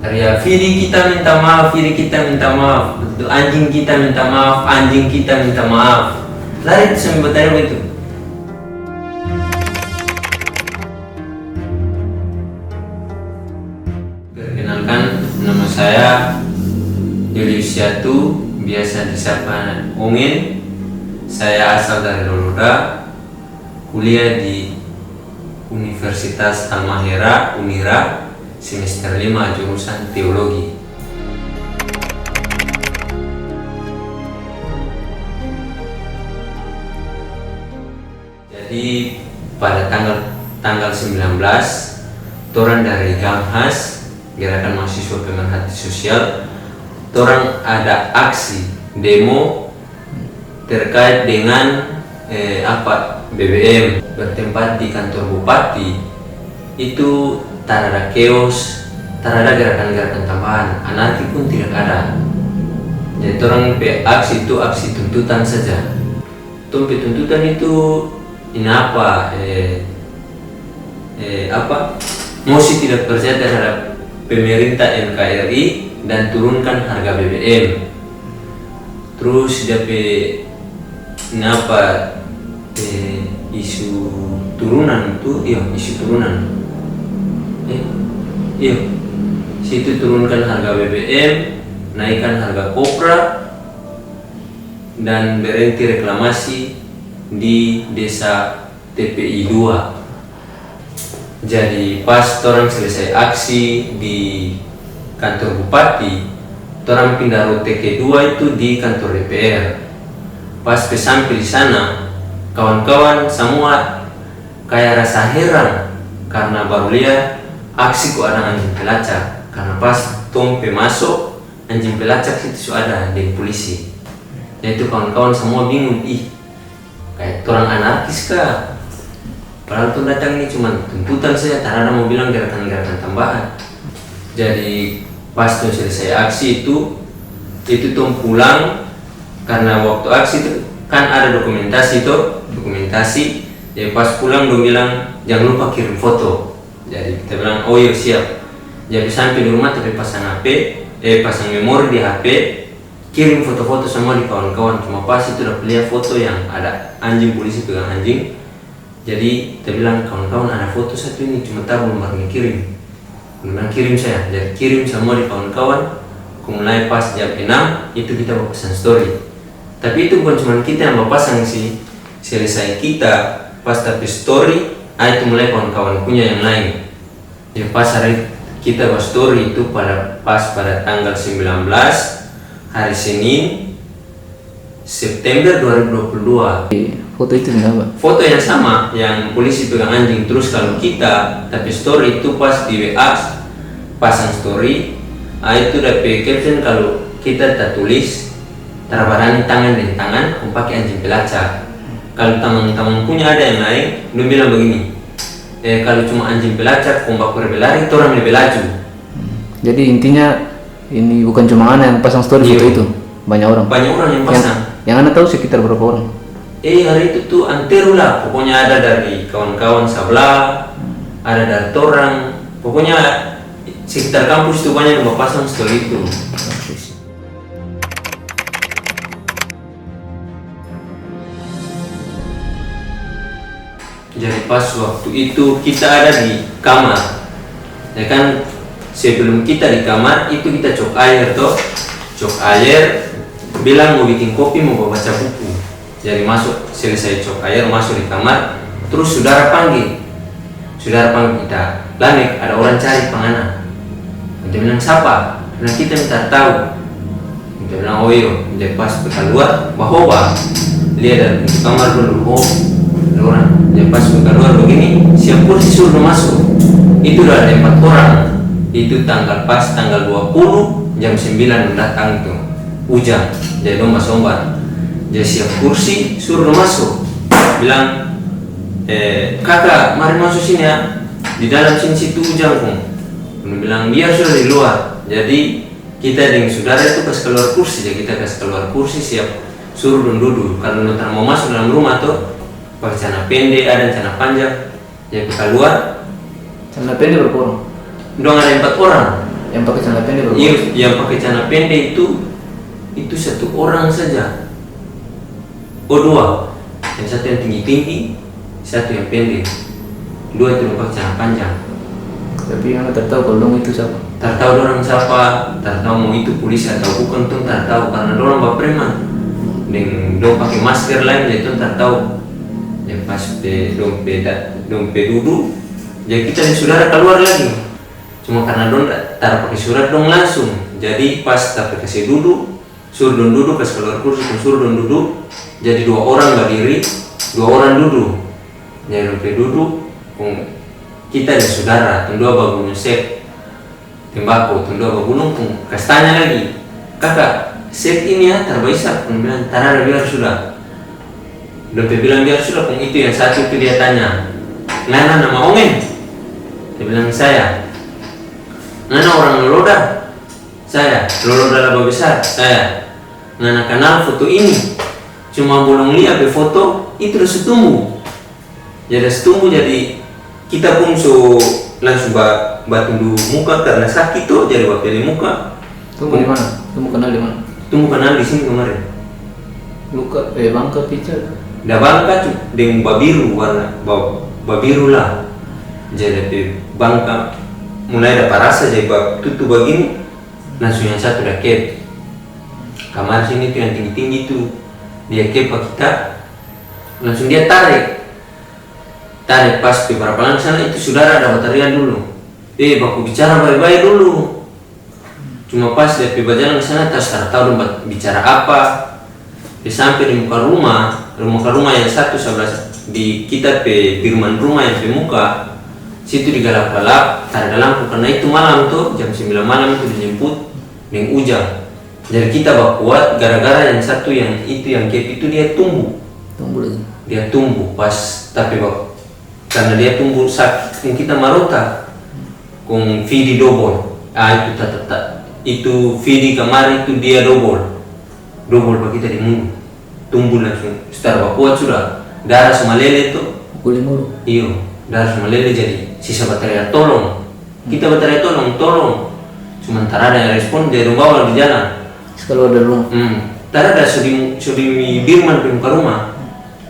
Teriak, Vidi kita minta maaf, Vidi kita minta maaf, anjing kita minta maaf, anjing kita minta maaf. Lari sambil bertanya begitu. Perkenalkan, nama saya Julius Yatu, biasa disapa Ongin. Saya asal dari Loluda, kuliah di Universitas Halmahera, Unira, semester 5 jurusan teologi. Jadi pada tanggal 19, torang dari Gamhas, Gerakan Mahasiswa Pemerhati Sosial, torang ada aksi demo terkait dengan BBM bertempat di kantor bupati. Itu tak ada keos, tak ada gerakan-gerakan tambahan, anarki pun tidak ada. Jadi orang aksi itu aksi tuntutan saja. Tumpi tuntutan itu ini mosi tidak percaya terhadap pemerintah NKRI dan turunkan harga BBM. Terus isu turunan itu, isu turunan. Situ turunkan harga BBM, naikkan harga kopra, dan berhenti reklamasi di desa TPI 2. Jadi pas orang selesai aksi di kantor bupati, orang pindah rute kedua itu di kantor DPR. Pas sampai di sana, kawan-kawan semua kayak rasa heran karena baru lihat aksi kok ada anjing pelacak. Karena pas tompe masuk, anjing pelacak itu ada di polisi. Dan itu kawan-kawan semua bingung, kayak orang anarkis kah? Padahal tuh datang ini cuma tuntutan saja, tak ada mau bilang gerakan-gerakan tambahan. Jadi pas tuh selesai aksi itu tuh pulang, karena waktu aksi itu kan ada dokumentasi. Jadi pas pulang dia bilang jangan lupa kirim foto. Jadi kita bilang oh iya siap. Jadi sampai di rumah tapi pasang memori di HP, kirim foto-foto semua di kawan-kawan. Cuma pas itu udah lihat foto yang ada anjing, polisi pegang anjing. Jadi kita bilang kawan-kawan ada foto satu ini, cuma tak belum pernah kirim. Kemudian kirim saya, jadi kirim semua di kawan-kawan. Mulai pas jam 6 itu kita pasang story. Tapi itu bukan cuma kita yang pasang sih. Selesai kita pas tapi story, itu mulai kawan-kawan punya yang lain. Jadi pas hari kita buat story itu pada tanggal 19 hari Senin September 2022. Foto itu kenapa? Foto yang sama, yang polisi pegang anjing. Terus kalau kita tapi story itu pas di WA pasang story, itu udah caption kalau kita tak tulis terbarani tangan dan tangan pakai anjing pelacak. Kalau teman-teman punya ada yang lain, dia bilang begini, kalau cuma anjing pelacak kompak berlari, itu orang lebih laju. Jadi intinya ini bukan cuma Ana yang pasang story foto itu, banyak orang yang pasang. Yang Ana tahu sekitar berapa orang? Hari itu tuh antero lah, pokoknya ada dari kawan-kawan sebelah, ada dari orang, pokoknya sekitar kampus itu banyak yang pasang story itu. Jadi pas waktu itu kita ada di kamar, ya kan, sebelum kita di kamar itu kita cok air, bilang mau bikin kopi, mau baca buku. Jadi selesai cok air, masuk di kamar, terus saudara panggil kita, Lamek ada orang cari pangana. Kita bilang siapa? Nah kita minta tahu. Kita bilang oh iyo. Jadi pas keluar, bahwa lihat dari kamar dulu, ada orang. Jadi pas keluar begini, siap kursi suruh masuk. Itu udah ada 4 orang. Itu tanggal 20 jam 9 datang itu hujan, jadi ombak. Jadi siap kursi suruh masuk, bilang kakak mari masuk sini ya, di dalam sini situ hujan pun. Bilang dia sudah di luar. Jadi kita dengan saudara itu kasih keluar kursi, jadi kita kasih keluar kursi siap suruh duduk. Kalau nonton mau masuk dalam rumah tuh pakai celana pendek, ada celana panjang. Jadi keluar celana pendek berapa orang? Dong ada 4 orang. Yang pakai celana pendek berapa? Iya, yang pakai celana pendek itu satu orang saja. Oh, dua. Yang satu yang tinggi-tinggi, satu yang pendek. Dua itu yang pakai celana panjang. Tapi yang tak tahu kalau dong itu siapa? Tak tahu orang siapa, tak tahu mau itu polisi atau bukan tuh, tak tahu karena orang bapreman. Dan dong pakai masker lain, itu tak tahu. Yang pas dong duduk, jadi kita dan saudara keluar lagi. Cuma karena dong tak pakai surat dong langsung. Jadi pas tapi kasih duduk, suruh dong duduk, kasih keluar kursi, suruh dong duduk. Jadi 2 orang berdiri, 2 orang duduk. Jadi dong duduk, kita dan saudara, tundua bagunung sek tembakau, tundua bagunung kasih tanya lagi, kakak sek ini ya terbaisak, pun bilang tanah biar sudah. Dokter bilang biar sudah, pun itu yang satu itu dia tanya, Nana nama Ongen? Dia bilang saya. Nana orang Loloda? Saya. Loloda Laba Besar? Saya. Nana kenal foto ini? Cuma belum lihat di foto, itu udah setumbuh. Jadi setumbuh, jadi kita pun langsung tunduk muka karena sakit tuh, jadi waktu di muka. Tumbuh di mana? Tumbuh kenal di mana? Tumbuh kenal di sini kemarin. Luka, bangka pica. Dah bangka dengan babiru warna babiru lah. Jadi bangka mulai ada parasa jadi tutup begini, langsung yang satu dah kep. Kamar sini tuh yang tinggi-tinggi tuh dia kep kita, langsung dia tarik pas beberapa langkah sana itu saudara ada baterian dulu. Baku bicara baik-baik dulu. Cuma pas dia berjalan ke sana tak tahu bicara apa. Dia sampai di muka rumah yang satu sebelah di kita birman rumah yang di muka. Situ digalap-galap, tak ada lampu karena itu malam tuh jam 9 malam itu dijemput dengan hujan. Jadi kita kuat gara-gara yang satu yang kep itu dia tumbuh lagi. Dia tumbuh pas tapi karena dia tumbuh sakit kita marota kong vidi double. Itu itu vidi kemarin itu dia double bagi kita di mulut. Tumbuh langsung setelah kuat sudah darah sama lele itu Pukul mulu. iyo darah sama lele jadi sisa baterai tolong kita baterai tolong cuma tak ada yang respon dia bawa di jalan Kalau ada rumah. tak ada sudah birman di muka rumah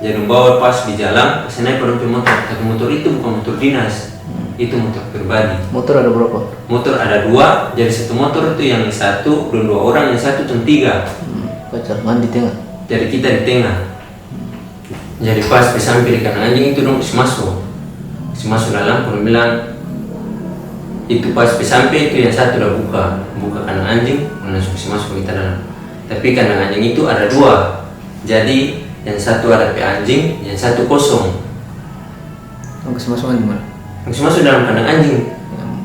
jadi bawa pas di jalan saya naik pada motor tapi motor itu bukan motor dinas itu motor pribadi. Motor ada berapa? Motor ada 2 jadi satu motor itu yang satu dan 2 orang yang satu cuma 3 Pacar mandi tengah. jadi kita di tengah. Jadi pas sampai di kandang anjing itu dong masuk dalam pun bilang itu pas sampai itu yang satu udah buka kandang anjing langsung masuk kita dalam. Tapi kandang anjing itu ada 2 jadi yang satu ada anjing yang satu kosong. Yang masuk di mana? Yang masuk dalam kandang anjing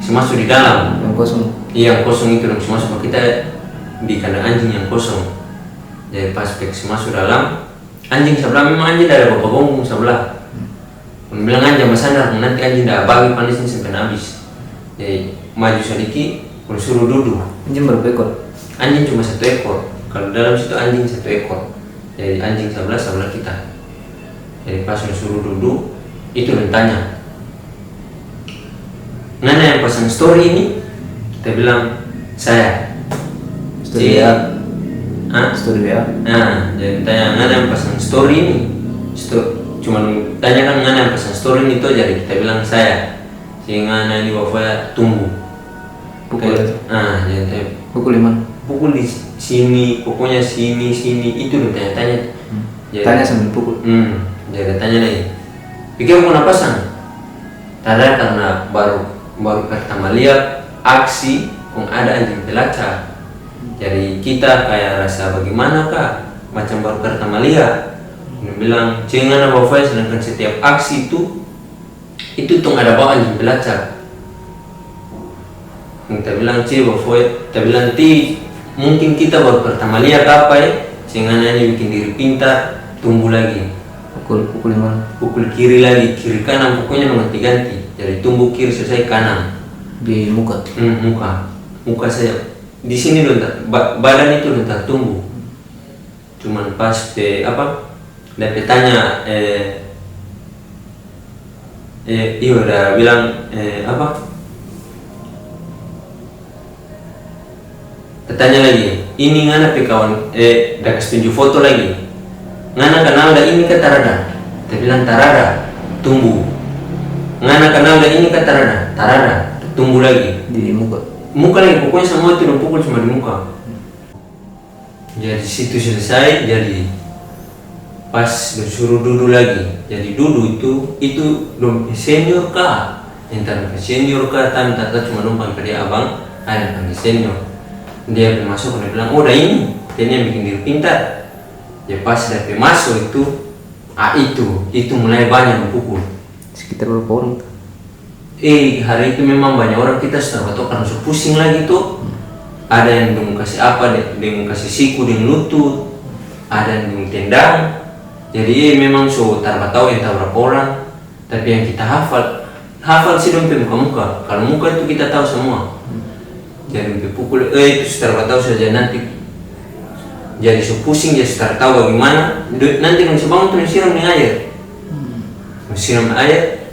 masuk di dalam Yang kosong. iya yang kosong itu yang masuk kita di kandang anjing yang kosong. Jadi pas masuk dalam anjing sebelah memang anjing dari bapak gonggong sebelah. Bilang anjing masana nanti anjing dah bagi panisnya sampai habis. Jadi maju sedikit, suruh duduk. Anjing berapa ekor? Anjing cuma 1 ekor. Kalau dalam situ anjing 1 ekor. Jadi anjing sebelah kita. Jadi pas suruh duduk, itu dan tanya. Nana yang pasang story ini, kita bilang saya. Story ya. Story ya. Nah, jadi tanya Nana yang pasang story ini. Cuman tanya kan Nana yang pasang story ini tuh jadi kita bilang saya. Sehingga Nana ini wafat tumbuh. Pukul. Jadi Pukul 5. pukul di sini, pokoknya sini itu udah tanya-tanya. Tanya sambil pukul. Jadi tanya lagi. Pikir mau pasang? Tanda karena baru pertama lihat aksi kong ada anjing pelacak. Jadi kita kayak rasa bagaimana kak macam baru pertama lihat. Dia bilang jangan ada bawa sedangkan setiap aksi itu tuh ada bawa anjing pelacak. Kita bilang kita bilang mungkin kita baru pertama lihat apa ya jangan hanya bikin diri pintar tumbuh lagi. Pukul 5. Pukul kiri lagi kiri kanan pokoknya ganti jadi tumbuh kiri selesai kanan Di muka. Muka saya di sini badan itu udah tumbuh. Cuman pas dia tanya iya udah bilang Tanya lagi, ini ngana pe kawan dah kasih tunjuk foto lagi. Ngana kenal dah ini ke tarada? Dia bilang tarada, tumbuh. Ngana kenal dah ini ke tarada, tumbuh lagi. Di muka. Muka lagi, pokoknya semua itu pukul cuma di muka. Jadi situ selesai, jadi pas disuruh duduk lagi. Jadi duduk itu dong senior kah? Entar senior kah? Tante cuma numpang ke dia abang, ada panggil senior. Dia masuk, dia bilang, oh dah ini, dia yang bikin diri pintar. Ya pas dia masuk itu mulai banyak pukul. Sekitar berapa orang tuh? Hari itu memang banyak orang, kita sudah tahu karena sudah pusing lagi tuh. Ada yang mau kasih apa, dia mau kasih siku dengan lutut, ada yang mau tendang. Jadi memang so tahu yang tahu berapa orang, tapi yang kita hafal sih dong muka-muka. Kalau muka itu kita tahu semua. Jadi pukul itu sudah tahu saja nanti. Jadi so pusing dia sudah tahu bagaimana. Nanti kalau bangun tuh siram dengan air. Siram air.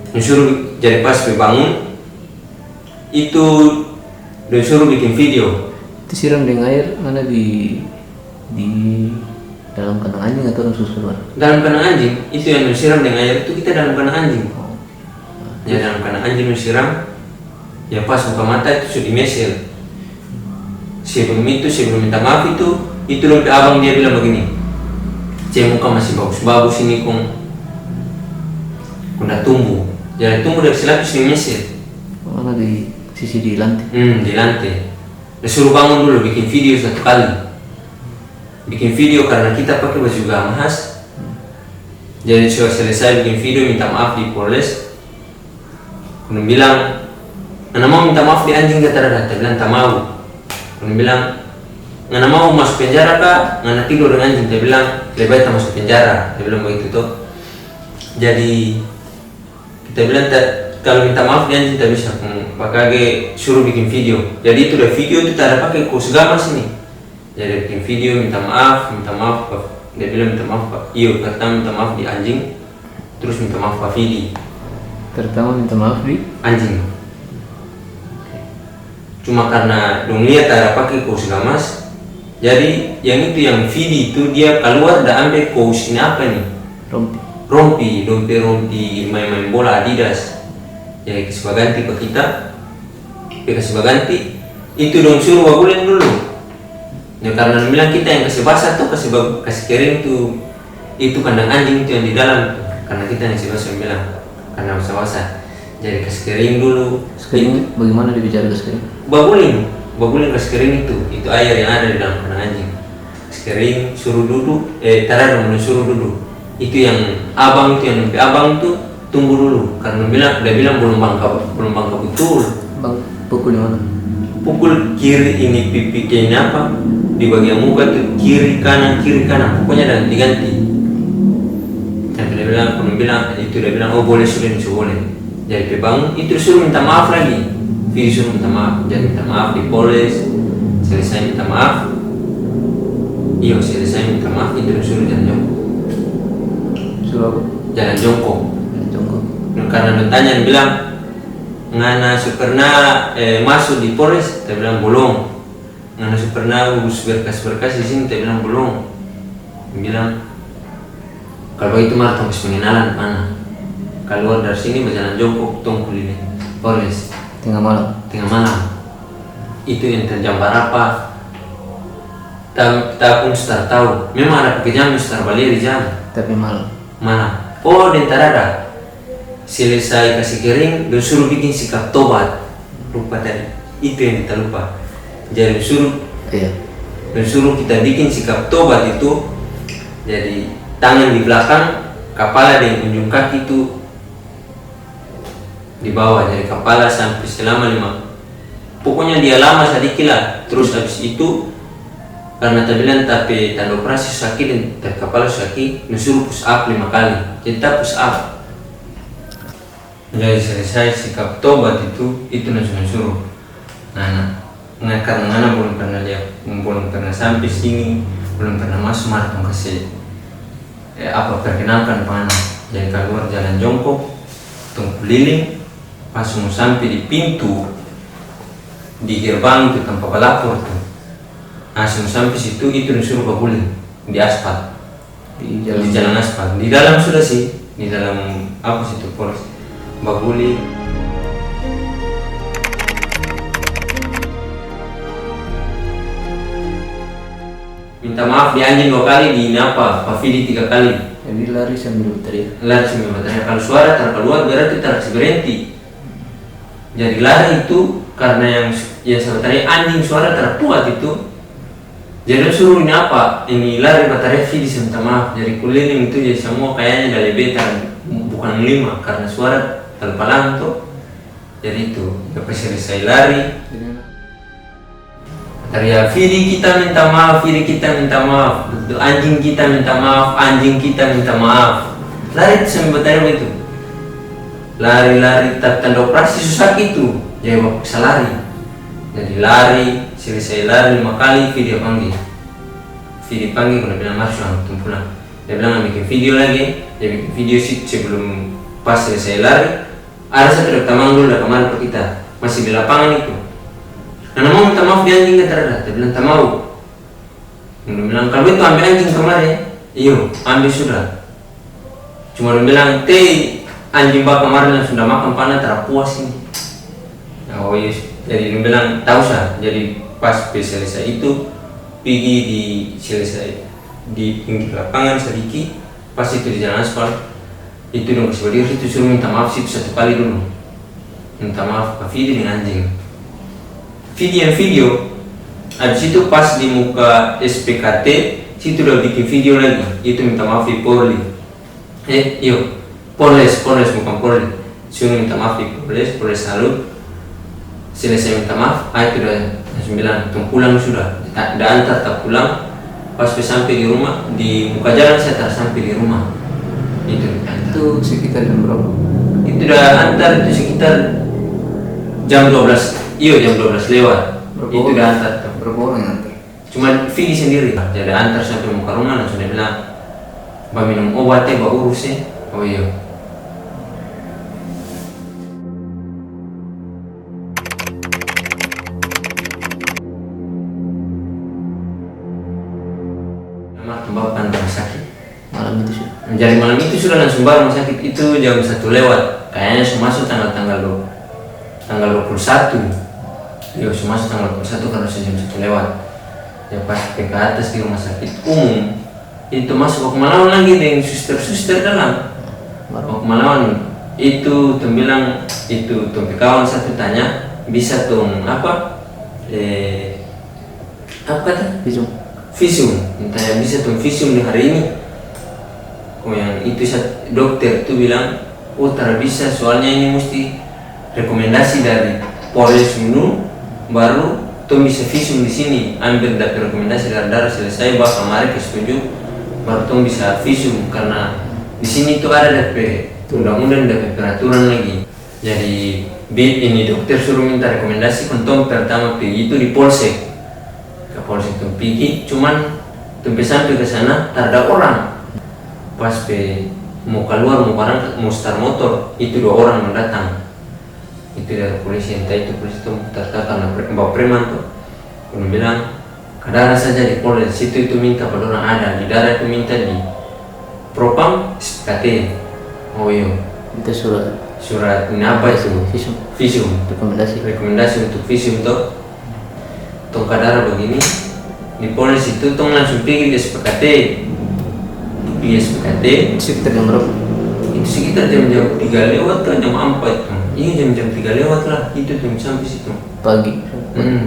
Disuruh jadi pas bangun itu disuruh bikin video. Itu siram dengan air mana di dalam kandang anjing atau dalam susu keluar? Dalam kandang anjing itu yang disiram dengan air itu kita dalam kandang anjing. Ya dalam kandang anjing disiram. Ya pas buka mata itu sudah dimesel. Sebelum minta maaf itu lebih abang dia bilang begini, cek muka masih bagus ini kong udah tumbuh. Jadi tumbuh dari selapis dimesel. Mana di sisi di lantai? Di lantai. Disuruh bangun dulu bikin video satu kali. Bikin video karena kita pakai baju gamahas. Jadi sudah selesai bikin video minta maaf di Polres. Kemudian bilang, Nana mau minta maaf di anjing ke tarada, dia bilang tak mau. Dia bilang, Nana mau masuk penjara kah? Nana tidur dengan anjing, dia bilang lebih baik tak masuk penjara. Dia bilang begitu tuh. Jadi kita bilang kalau minta maaf di anjing tak bisa, pakai suruh bikin video. Jadi itu udah video itu tak ada pakai kos gamas ini. Jadi bikin video minta maaf. Dia bilang minta maaf Pak. Iya, pertama minta maaf di anjing, terus minta maaf Pak Fidi. Pertama minta maaf di anjing. Cuma karena dong lihat ada pakai kaos gamas, jadi yang Vidi itu dia keluar dan ambil kaos ini apa nih? Rompi main bola Adidas. Jadi kasih ganti ke kita, kasih ganti itu dong suruh bagulin dulu. Ya karena bilang kita yang kasih basah tuh kasih kering tuh itu kandang anjing itu yang di dalam tuh. Karena kita yang kasih basah bilang karena basah. Jadi kasih kering dulu. Kering bagaimana dibicara kasih kering? Bagulin kasih kering itu air yang ada di dalam kandang anjing. Kasih kering suruh duduk, taruh suruh duduk. Itu yang abang tuh tunggu dulu karena dia bilang belum bangka betul. Bang pukul di mana? Pukul kiri ini pipi kayaknya apa? Di bagian muka tuh kiri kanan pokoknya dan diganti. Dan dia bilang oh boleh sudah boleh. Jadi bangun itu suruh minta maaf lagi. Vidi suruh minta maaf. Jadi minta maaf di Polres. Selesai minta maaf. Selesai minta maaf itu suruh jalan jongkok. Suruh apa? Jalan jongkok. Karena tanya bilang ngana pernah masuk di Polres, dia bilang belum. Ngana pernah urus berkas di sini, dia bilang belum. Dia bilang kalau itu mah tong pengenalan mana? Keluar dari sini berjalan jongkok tong keliling Polres. Tengah malam. Itu yang terjambar apa? Tak pun sudah tahu. Memang ada pekerjaan sudah balik di jam. Tapi malam. Mana? Oh, di tarada. Selesai kasih kering, dan suruh bikin sikap tobat. Lupa tadi. Itu yang kita lupa. Jadi suruh kita bikin sikap tobat itu. Jadi tangan di belakang, kepala dan ujung kaki itu di bawah, dari kepala sampai selama 5. Pokoknya dia lama sedikit lah. Terus habis itu karena bilang tapi tanda operasi sakit dan kepala sakit, disuruh push up 5 kali. Kita push up. Jadi selesai sikap tobat itu langsung suruh. Karena Nana belum pernah sampai sini, belum pernah masuk maraton kasih perkenalkan mana. Jadi keluar jalan jongkok, tunggu keliling, pas mau sampai di pintu di gerbang itu tanpa pelapor tuh. Langsung sampai situ itu disuruh baguli di aspal, Di di jalan aspal. Di dalam sudah sih, di dalam apa situ Polres baguli. Minta maaf di anjing 2 kali, di apa Pak Fidi 3 kali. Jadi lari sambil berteriak. Lari sambil berteriak. Kalau suara terkeluar berarti harus berhenti. Jadi lari itu karena yang sebenarnya anjing suara terkuat itu. Jadi suruh ini apa? Ini lari baterai Fidi minta maaf. Jadi keliling itu jadi semua kayaknya dari beta bukan 5 karena suara terpalang tuh. Jadi itu lepas selesai lari. Teriak, Fidi kita minta maaf, Fidi kita minta maaf, anjing kita minta maaf, anjing kita minta maaf. Lari sambil berteriak itu. Lari-lari, tanda operasi susah itu. Jadi bapak bisa lari. Jadi lari, selesai lari 5 kali, Fidi panggil. Fidi panggil, kalau bilang masuk, pulang. Dia bilang bikin video lagi, dia bikin video sih sebelum pas selesai lari. Ada satu dokter manggul udah kemarin ke kita, masih di lapangan itu. Karena mau minta maaf dia anjing gak terada, dia bilang tak mau. Dia bilang kalau itu ambil anjing kemarin, iyo ambil sudah. Cuma dia bilang anjing bak kemarin yang sudah makan panah terpuas ini. Oh iya, jadi dia bilang tahu sah. Jadi pas selesai itu pergi di selesai di pinggir lapangan sedikit, pas itu di jalan aspal itu dong sebenarnya itu suruh minta maaf sih 1 kali dulu. Minta maaf Pak Fidi dengan anjing. Video, habis itu pas di muka SPKT, situ udah bikin video lagi, itu minta maaf di Polri. Polres bukan Polri. Suruh minta maaf di Polres Salut. Selesai minta maaf, itu udah langsung bilang, pulang sudah. Udah antar tak pulang, pas sampai di rumah, di muka jalan saya tak sampai di rumah. Itu sekitar jam berapa? Itu udah antar itu sekitar jam 12. Iya jam 12 lewat. Itu udah antar tuh. Berapa orang yang antar? Cuma Vidi sendiri. Jadi antar sampai muka rumah langsung dia bilang, "Ba minum obat ba urus ya." Oh iya. Nama tempat kantor sakit. Malam itu sudah. Jadi malam itu sudah langsung baru rumah sakit itu jam 1 lewat. Kayaknya sudah masuk tanggal 21. Iya, sudah masuk tanggal 21 karena sudah jam 1 lewat. Ya pas ke atas di rumah sakit umum itu masuk ke Malawan lagi dengan suster dalam. Ke Malawan itu tuh bilang itu tuh kawan satu tanya bisa tuh apa kata visum tanya bisa tuh visum di hari ini. Oh yang itu dokter tuh bilang tak bisa soalnya ini mesti rekomendasi dari Polres dulu baru tuh bisa visum di sini, ambil data rekomendasi dari darah selesai bawa kemarin ke setuju baru tuh bisa visum karena di sini tuh ada DP undang-undang dan peraturan lagi. Jadi ini dokter suruh minta rekomendasi untuk pertama pergi itu di Polsek, ke Polsek tuh pergi, cuman tuh sampai ke sana tak ada orang. Pas mau keluar mau start motor itu 2 orang mendatang. Itu dari polisi, entah itu polisi itu tertata bawa preman tuh. Kemudian bilang, kadang saja di Polres situ itu minta pada orang ada di daerah itu minta di Propam SPKT. Oh iya. Itu surat ini apa itu? Visum. Rekomendasi untuk visum tuh. Tongkat darah begini di Polres itu tuh langsung pergi di SPKT. Di SPKT. Sekitar jam berapa? Itu sekitar jam 3 lewat ke jam 4 tuh. Iya jam 3 lewat lah itu tuh sampai situ pagi.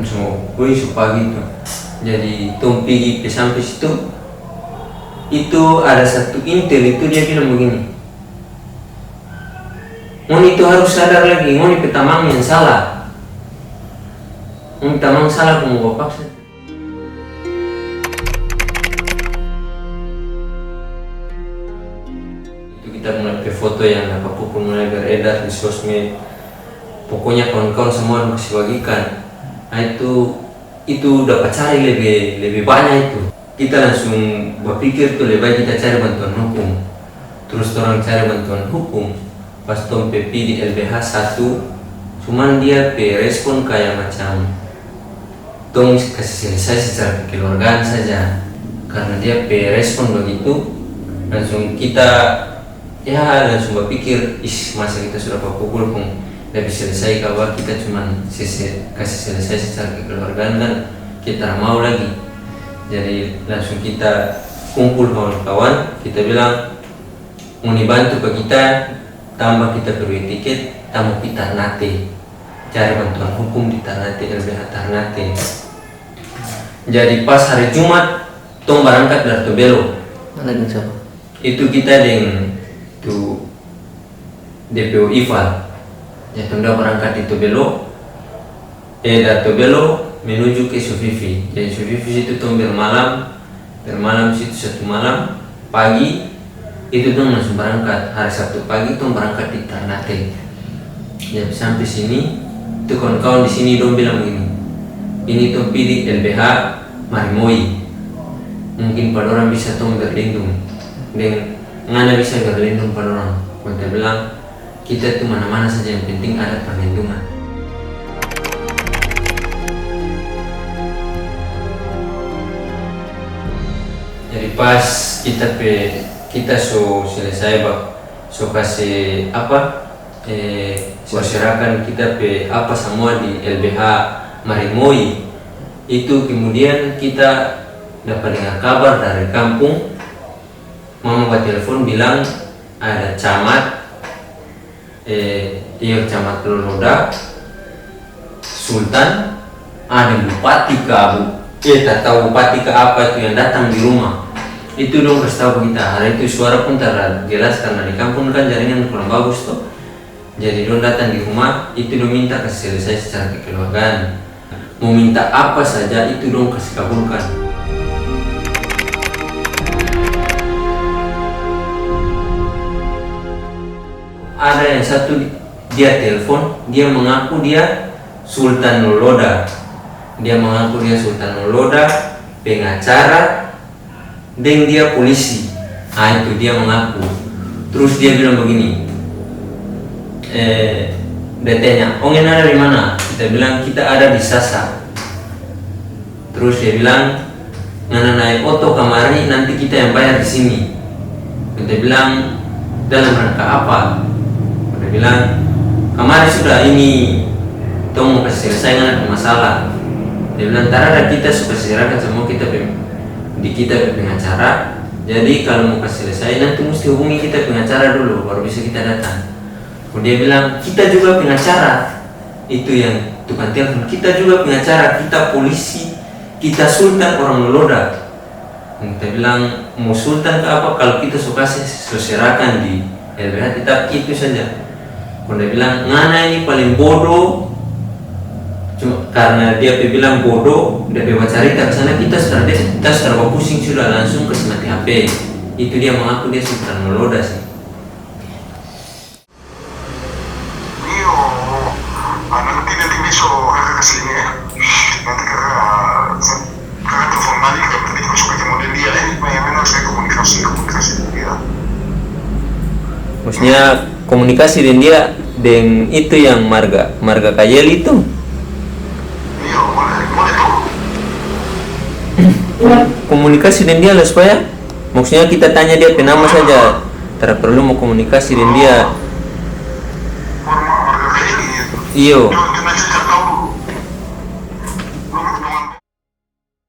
Semua pagi tuh. Jadi tuh pergi sampai situ itu ada satu intel itu dia bilang begini, Ngoni itu harus sadar lagi, Ngoni petamang yang salah. Ngoni petamang salah kamu bawa paksa. Kita mulai ke foto yang dapat pukul mulai beredar di sosmed, pokoknya kawan-kawan semua masih bagikan. Nah itu dapat cari lebih banyak itu. Kita langsung berpikir tuh lebih baik kita cari bantuan hukum. Terus orang cari bantuan hukum pas Tom PP di LBH 1, cuman dia respon kayak macam tong kasih selesai secara kekeluargaan saja, karena dia respon begitu langsung kita langsung berpikir masa kita sudah pukul pun tidak bisa selesai, kalau kita cuma kasih selesai secara kekeluargaan kan kita mau lagi. Jadi langsung kita kumpul kawan-kawan, kita bilang mau dibantu ke kita, tambah kita perlu tiket, tambah kita Ternate, cari bantuan hukum di Ternate, LBH Ternate. Jadi pas hari Jumat tong berangkat dari Tobelo. Mana siapa? Itu kita dengan tu DPO Ival. Ya tong dah berangkat di Tobelo. Dari Tobelo menuju ke Sufifi. Jadi Sufifi itu tong bermalam situ 1 malam, pagi itu tong langsung berangkat. Hari Sabtu pagi tong berangkat di Ternate. Jadi sampai sini itu kawan-kawan di sini dong bilang begini, ini tong pilih LBH Marimoi, mungkin pada orang bisa tong berlindung dan ngana bisa berlindung pada orang. Mereka bilang kita itu mana-mana saja yang penting ada perlindungan. Jadi pas kita selesai kasih serahkan kita semua di LBH Marimoi. Itu kemudian kita dapat dengar kabar dari kampung, mama buat telepon bilang ada camat camat Loloda Sultan, ada bupati ke Abu tak tahu bupati ke apa itu yang datang di rumah. Itu dong kasih tahu kita. Hari itu suara pun tak jelas karena di kampung kan jaringan kurang bagus tuh. Jadi dong datang di rumah, itu dong minta kasih selesai secara kekeluargaan. Mau minta apa saja itu dong kasih kabulkan. Ada yang satu dia telepon, dia mengaku dia Sultan Loloda. Dia mengaku dia Sultan Loloda, pengacara, dan dia polisi. Itu dia mengaku. Terus dia bilang begini, dia tanya, "Ongen ada di mana?" Kita bilang kita ada di Sasa. Terus dia bilang, "Ngana naik oto kamari, nanti kita yang bayar di sini." Kita bilang, "Dalam rangka apa?" Dia bilang, "Kamari sudah ini, tong mau kasih selesai ngana masalah." Dia bilang, "Ntar ada kita suka serahkan semua kita di kita pengacara. Jadi kalau mau kasih selesai nanti mesti hubungi kita pengacara dulu, baru bisa kita datang." Dia bilang, "Kita juga pengacara." Itu yang tukang telepon, "Kita juga pengacara, kita polisi, kita Sultan orang Loloda." Kita bilang, "Mau Sultan ke apa? Kalau kita suka serahkan di LBH tetap itu saja." Dia bilang, "Ngana ini paling bodoh." Cuma karena dia bilang bodoh, dia bawa cerita ke sana, kita sudah pusing sudah langsung ke mati HP. Itu dia mengaku dia Sultan Loloda sih. Nanti besok kakak kesini ya. Nanti kakak telepon lagi kalau tadi masuk ketemu dia ini memang saya komunikasi dengan dia. Maksudnya komunikasi dengan dia dengan itu yang marga Kayel itu. Iya, boleh tuh. Komunikasi dengan dia lah supaya maksudnya kita tanya dia penama saja, tidak perlu mau komunikasi dengan dia. Marga kayak ini. Iyo. Jangan kita tahu dulu.